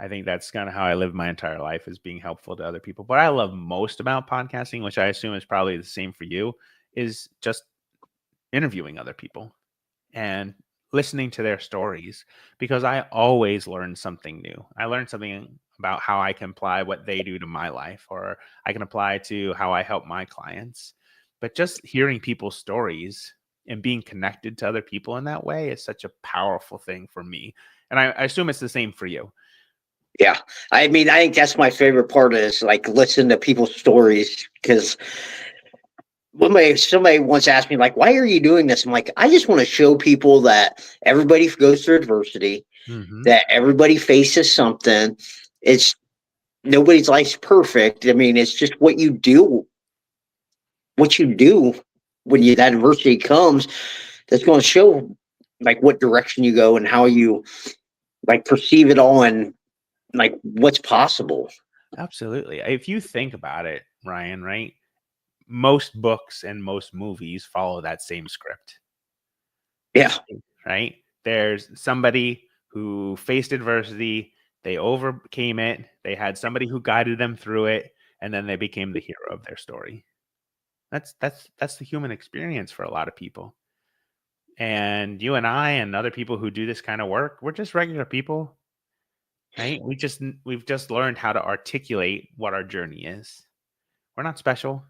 I think that's kind of how I live my entire life, is being helpful to other people. What I love most about podcasting, which I assume is probably the same for you, is just interviewing other people and listening to their stories, because I always learn something new. I learn something about how I can apply what they do to my life, or I can apply to how I help my clients. But just hearing people's stories and being connected to other people in that way is such a powerful thing for me. And I assume it's the same for you.
Yeah. I mean, I think that's my favorite part, is like listening to people's stories, because somebody once asked me, like, why are you doing this? I'm like, I just want to show people that everybody goes through adversity, that everybody faces something. It's nobody's life's perfect. I mean, it's just what you do when that adversity comes, that's going to show like what direction you go and how you like perceive it all, and like what's possible.
Absolutely. If you think about it, Ryan, right? Most books and most movies follow that same script.
Yeah.
Right? There's somebody who faced adversity, They overcame it. They had somebody who guided them through it, and then they became the hero of their story. That's the human experience for a lot of people. And you and I and other people who do this kind of work, we're just regular people, right? We've just learned how to articulate what our journey is. We're not special.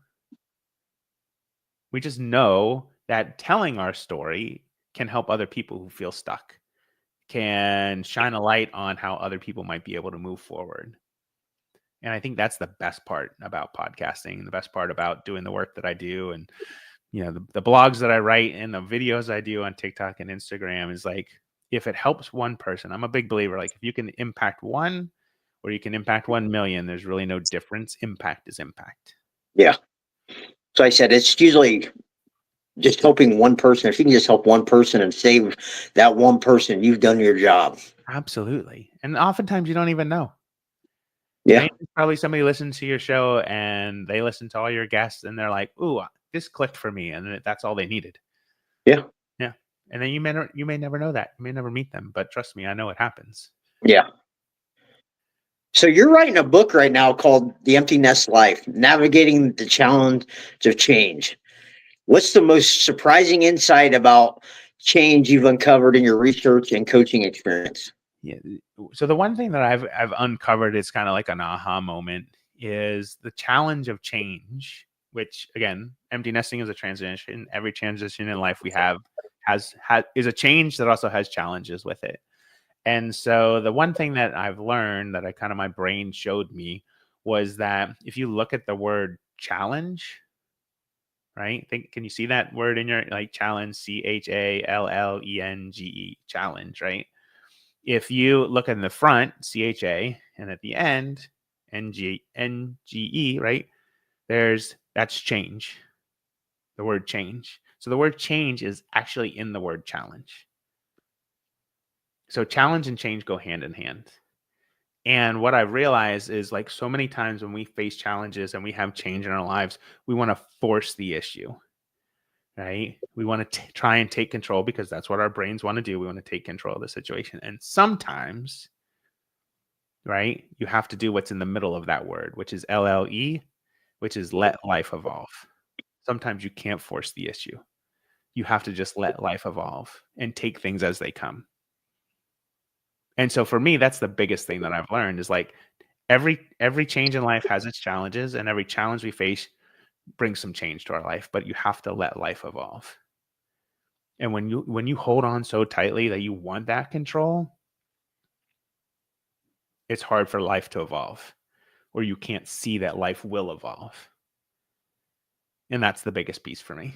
We just know that telling our story can help other people who feel stuck, can shine a light on how other people might be able to move forward. And I think that's the best part about podcasting, the best part about doing the work that I do. And, the blogs that I write and the videos I do on TikTok and Instagram is like, if it helps one person, I'm a big believer, like if you can impact one or you can impact 1 million, there's really no difference. Impact is impact.
Yeah. So I said, it's usually just helping one person. If you can just help one person and save that one person, you've done your job.
Absolutely. And oftentimes you don't even know.
Yeah.
Right? Probably somebody listens to your show and they listen to all your guests and they're like, ooh, this clicked for me. And that's all they needed.
Yeah.
Yeah. And then you may never know that. You may never meet them, but trust me, I know it happens.
Yeah. So you're writing a book right now called The Empty Nest Life, Navigating the Challenge of Change. What's the most surprising insight about change you've uncovered in your research and coaching experience?
Yeah. So the one thing that I've uncovered is kind of like an aha moment is the challenge of change, which again, empty nesting is a transition. Every transition in life we have is a change that also has challenges with it. And so the one thing that I've learned that my brain showed me was that if you look at the word challenge, right? Can you see that word in your challenge, CHALLENGE, challenge, right? If you look in the front, CHA, and at the end, NGE, right? That's change, the word change. So the word change is actually in the word challenge. So challenge and change go hand in hand. And what I realized is so many times when we face challenges and we have change in our lives, we want to force the issue, right? We want to try and take control because that's what our brains want to do. We want to take control of the situation. And sometimes, right, you have to do what's in the middle of that word, which is LLE, which is let life evolve. Sometimes you can't force the issue. You have to just let life evolve and take things as they come. And so for me, that's the biggest thing that I've learned is every change in life has its challenges, and every challenge we face brings some change to our life, but you have to let life evolve. And when you hold on so tightly that you want that control, it's hard for life to evolve, or you can't see that life will evolve. And that's the biggest piece for me.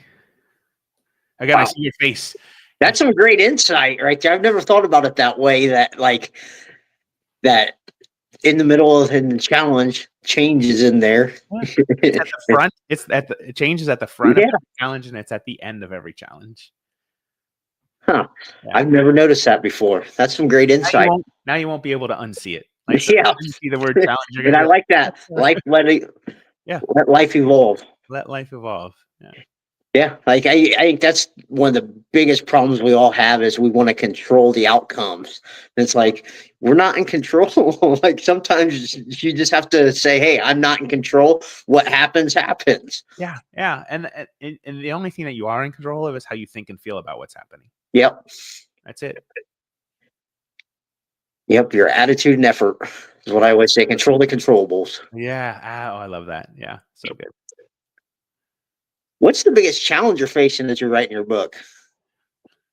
Again, wow. I see your face.
That's some great insight right there. I've never thought about it that way, that in the middle of the challenge, change is in there.
It's at the front. Change is at the front of every challenge, and it's at the end of every challenge.
Huh. Yeah. I've never noticed that before. That's some great insight.
Now you won't be able to unsee it.
Yeah.
You see the word challenge. You're
and I like that. Let life evolve.
Let life evolve. Yeah.
Yeah, I think that's one of the biggest problems we all have is we want to control the outcomes. And it's we're not in control. Sometimes you just have to say, "Hey, I'm not in control. What happens, happens."
Yeah, yeah, and the only thing that you are in control of is how you think and feel about what's happening.
Yep,
that's it.
Yep, your attitude and effort is what I always say. Control the controllables.
Yeah, I love that. Yeah, so good.
What's the biggest challenge you're facing as you're writing your book?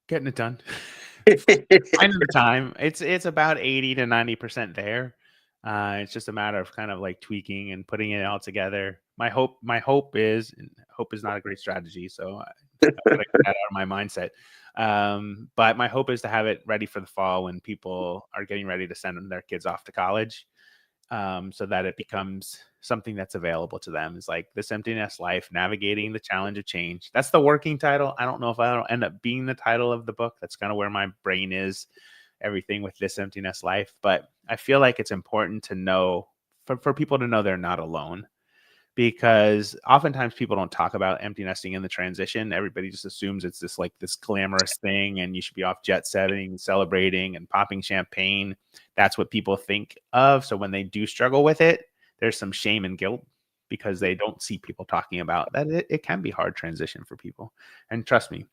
Getting it done. Finding the time. It's about 80 to 90% there. It's just a matter of kind of tweaking and putting it all together. My hope is not a great strategy, so I gotta get that out of my mindset. But my hope is to have it ready for the fall when people are getting ready to send their kids off to college, so that it becomes something that's available to them. Is This Empty Nest Life, Navigating the Challenge of Change. That's the working title. I don't know if that'll end up being the title of the book. That's kind of where my brain is, everything with This Empty Nest Life. But I feel like it's important to know, for people to know they're not alone. because oftentimes people don't talk about empty nesting in the transition. Everybody just assumes it's this glamorous thing and you should be off jet setting, celebrating and popping champagne. That's what people think of. So when they do struggle with it, there's some shame and guilt because they don't see people talking about that. It can be hard transition for people. And trust me,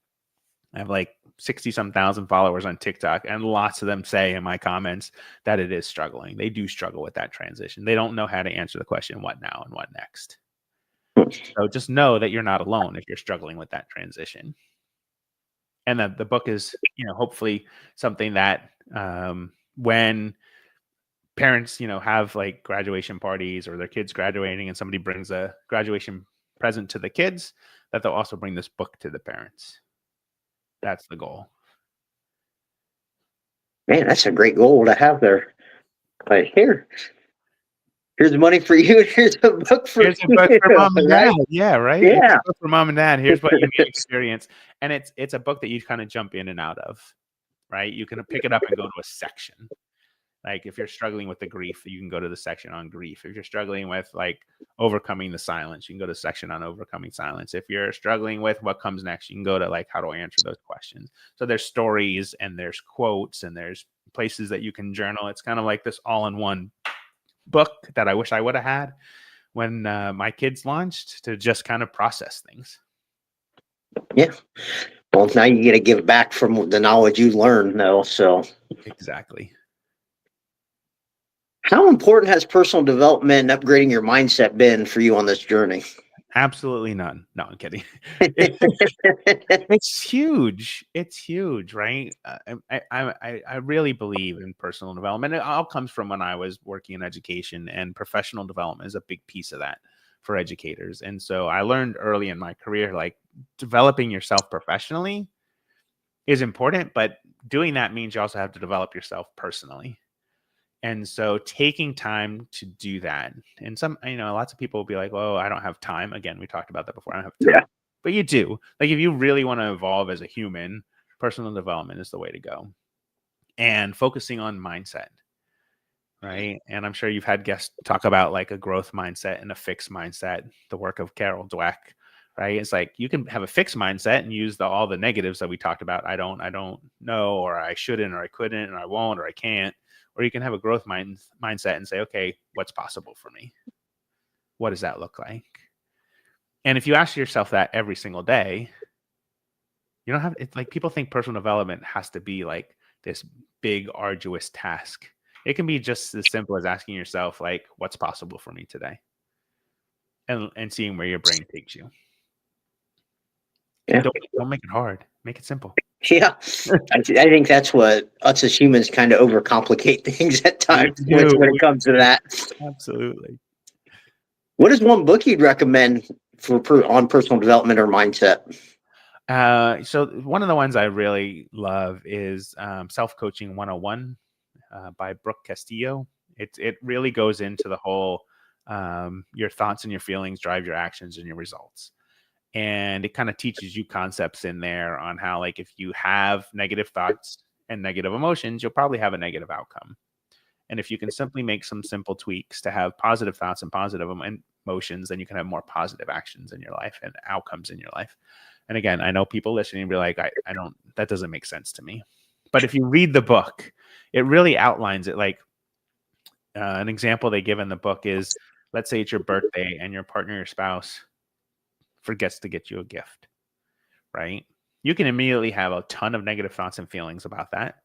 I have like 60 some thousand followers on TikTok, and lots of them say in my comments that it is struggling. They do struggle with that transition. They don't know how to answer the question, what now and what next? So just know that you're not alone if you're struggling with that transition. And that the book is, hopefully something that when parents, have like graduation parties or their kids graduating and somebody brings a graduation present to the kids, that they'll also bring this book to the parents. That's the goal.
Man, that's a great goal to have there. Right here. Here's money for you. Here's a book for
Here's a book for mom and
right?
dad. Yeah, right.
Yeah.
Here's a book for mom and dad. Here's what you may experience. And it's a book that you kind of jump in and out of, right? You can pick it up and go to a section. Like if you're struggling with the grief, you can go to the section on grief. If you're struggling with like overcoming the silence, you can go to the section on overcoming silence. If you're struggling with what comes next, you can go to like how to answer those questions. So there's stories and there's quotes and there's places that you can journal. It's kind of like this all-in-one book that I wish I would have had when my kids launched to just kind of process things.
Yeah. Well, now you get to give back from the knowledge you learned, though. So
exactly.
How important has personal development and upgrading your mindset been for you on this journey?
Absolutely none. No, I'm kidding. It's huge. It's huge, right? I really believe in personal development. It all comes from when I was working in education, and professional development is a big piece of that for educators. And so I learned early in my career, like developing yourself professionally is important, but doing that means you also have to develop yourself personally. And so taking time to do that, and lots of people will be like, oh, I don't have time. Again, we talked about that before. I don't have time. Yeah. But you do. Like if you really want to evolve as a human, personal development is the way to go. And focusing on mindset, right? And I'm sure you've had guests talk about like a growth mindset and a fixed mindset, the work of Carol Dweck, right? It's like you can have a fixed mindset and use all the negatives that we talked about. I don't know, or I shouldn't, or I couldn't, or I won't, or I can't. Or you can have a growth mindset and say, okay, what's possible for me? What does that look like? And if you ask yourself that every single day, you don't have, it's like people think personal development has to be like this big, arduous task. It can be just as simple as asking yourself, like, what's possible for me today? And seeing where your brain takes you. Yeah. Don't make it hard. Make it simple.
Yeah, I think that's what us as humans kind of overcomplicate things at times when it comes to that.
Absolutely.
What is one book you'd recommend on personal development or mindset?
So one of the ones I really love is Self-Coaching 101 by Brooke Castillo. It really goes into the whole your thoughts and your feelings drive your actions and your results. And it kind of teaches you concepts in there on how, like, if you have negative thoughts and negative emotions, you'll probably have a negative outcome. And if you can simply make some simple tweaks to have positive thoughts and positive emotions, then you can have more positive actions in your life and outcomes in your life. And again, I know people listening will be like, I don't, that doesn't make sense to me. But if you read the book, it really outlines it. Like an example they give in the book is, let's say it's your birthday and your partner, your spouse, forgets to get you a gift, right? You can immediately have a ton of negative thoughts and feelings about that.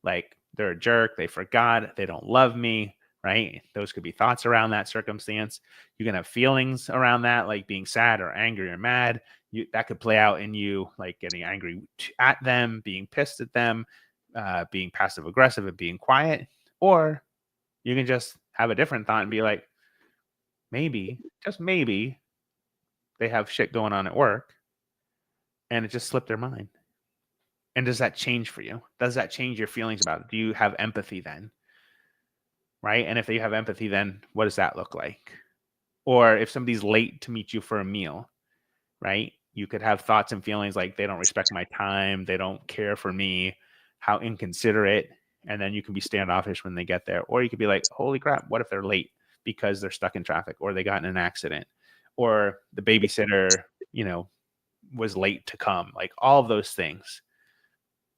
Like they're a jerk, they forgot, they don't love me, right? Those could be thoughts around that circumstance. You can have feelings around that, like being sad or angry or mad. That could play out in you, like getting angry at them, being pissed at them, being passive aggressive and being quiet. Or you can just have a different thought and be like, maybe, just maybe, they have shit going on at work and it just slipped their mind. And does that change for you? Does that change your feelings about it? Do you have empathy then? Right? And if you have empathy, then what does that look like? Or if somebody's late to meet you for a meal, right? You could have thoughts and feelings like they don't respect my time, they don't care for me, how inconsiderate. And then you can be standoffish when they get there. Or you could be like, holy crap, what if they're late because they're stuck in traffic or they got in an accident? or the babysitter, was late to come, like all of those things,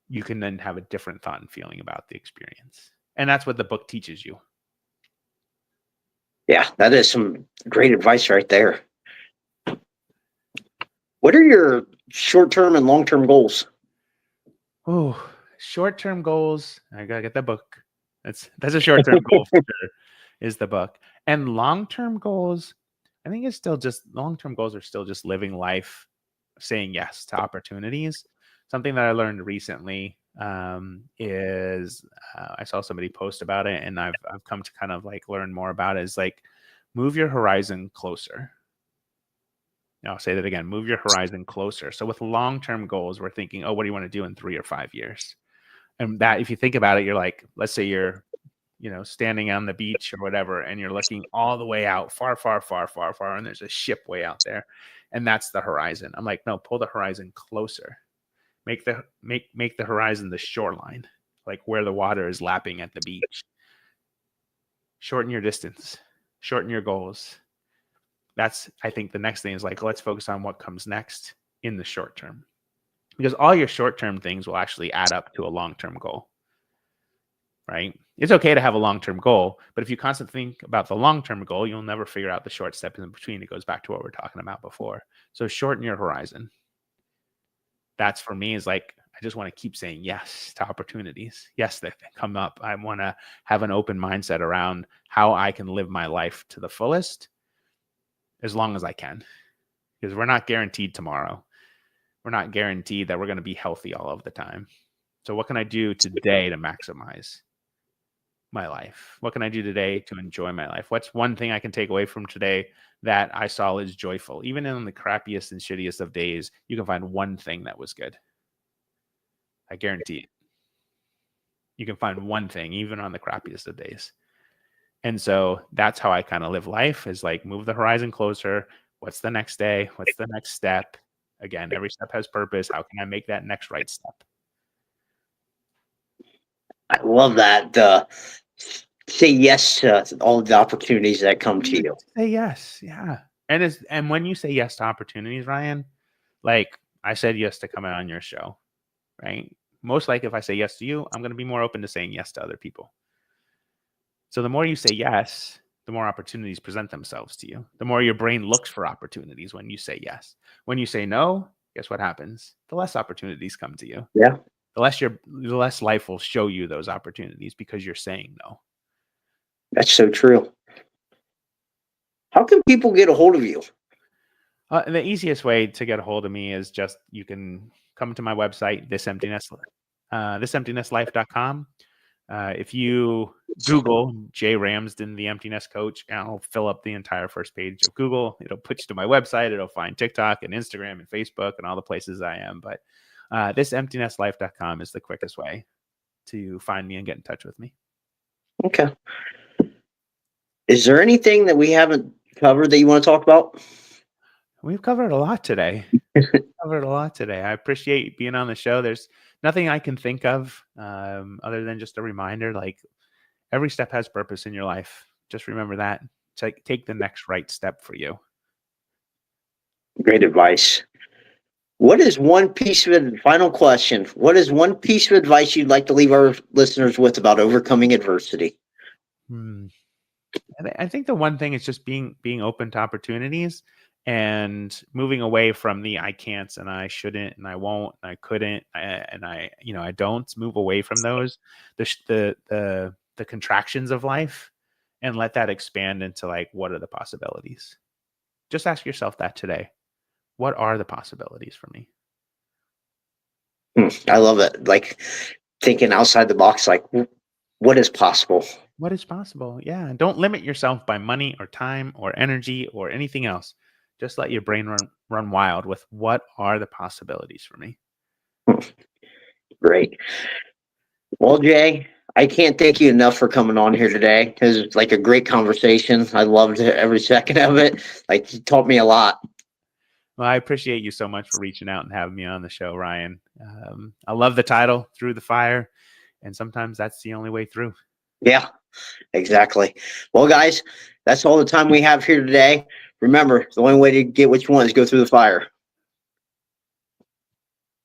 you can then have a different thought and feeling about the experience. And that's what the book teaches you.
Yeah, that is some great advice right there. What are your short-term and long-term goals?
Oh, short-term goals. I gotta get the book. That's a short-term goal for sure, is the book. And long-term goals, I think it's still just long-term goals are still just living life, saying yes to opportunities. Something that I learned recently is I saw somebody post about it, and I've come to kind of like learn more about it. Is like move your horizon closer. I'll say that again, move your horizon closer. So with long-term goals, we're thinking, oh, what do you want to do in 3 or 5 years? And that, if you think about it, you're like, let's say you're, standing on the beach or whatever, and you're looking all the way out, far, far, far, far, far, and there's a ship way out there. And that's the horizon. I'm like, no, pull the horizon closer. Make the horizon the shoreline, like where the water is lapping at the beach. Shorten your distance, shorten your goals. That's, I think the next thing is like, let's focus on what comes next in the short term, because all your short-term things will actually add up to a long-term goal, right? It's okay to have a long-term goal, but if you constantly think about the long-term goal, you'll never figure out the short step in between. It goes back to what we're talking about before. So shorten your horizon. That's, for me, is like, I just want to keep saying yes to opportunities. Yes, that come up. I want to have an open mindset around how I can live my life to the fullest as long as I can, because we're not guaranteed tomorrow. We're not guaranteed that we're going to be healthy all of the time. So what can I do today to maximize my life? What can I do today to enjoy my life? What's one thing I can take away from today that I saw is joyful? Even in the crappiest and shittiest of days, you can find one thing that was good. I guarantee it. You can find one thing, even on the crappiest of days. And so that's how I kind of live life, is like, move the horizon closer. What's the next day? What's the next step? Again, every step has purpose. How can I make that next right step?
I love that. Say yes to all the opportunities that come to you.
Say yes. Yeah. And when you say yes to opportunities, Ryan, like I said yes to coming on your show, right? Most likely, if I say yes to you, I'm going to be more open to saying yes to other people. So the more you say yes, the more opportunities present themselves to you. The more your brain looks for opportunities when you say yes. When you say no, guess what happens? The less opportunities come to you.
Yeah,
The less life will show you those opportunities, because you're saying no.
that's so true. How can people get a hold of you?
The easiest way to get a hold of me is just, you can come to my website, thisemptinesslife.com. If you Google Jay Ramsden, the Empty Nest Coach, and I'll fill up the entire first page of Google. It'll put you to my website. It'll find TikTok and Instagram and Facebook and all the places I am. But thisemptinesslife.com is the quickest way to find me and get in touch with me.
Okay. Is there anything that we haven't covered that you want to talk about?
We've covered a lot today. I appreciate being on the show. There's nothing I can think of other than just a reminder, like, every step has purpose in your life. Just remember that. Take the next right step for you.
Great advice. What is one piece of final question? What is one piece of advice you'd like to leave our listeners with about overcoming adversity?
I think the one thing is just being open to opportunities and moving away from the I can't and I shouldn't and I won't and I couldn't and I don't. Move away from those, the contractions of life, and let that expand into, like, what are the possibilities? Just ask yourself that today. What are the possibilities for me?
I love it. Like, thinking outside the box, like, what is possible?
What is possible? Yeah. Don't limit yourself by money or time or energy or anything else. Just let your brain run wild with, what are the possibilities for me?
Great. Well, Jay, I can't thank you enough for coming on here today. It was like a great conversation. I loved every second of it. Like, you taught me a lot.
Well, I appreciate you so much for reaching out and having me on the show, Ryan. I love the title, Through the Fire, and sometimes that's the only way through.
Yeah, exactly. Well, guys, that's all the time we have here today Remember, the only way to get what you want is go through the fire.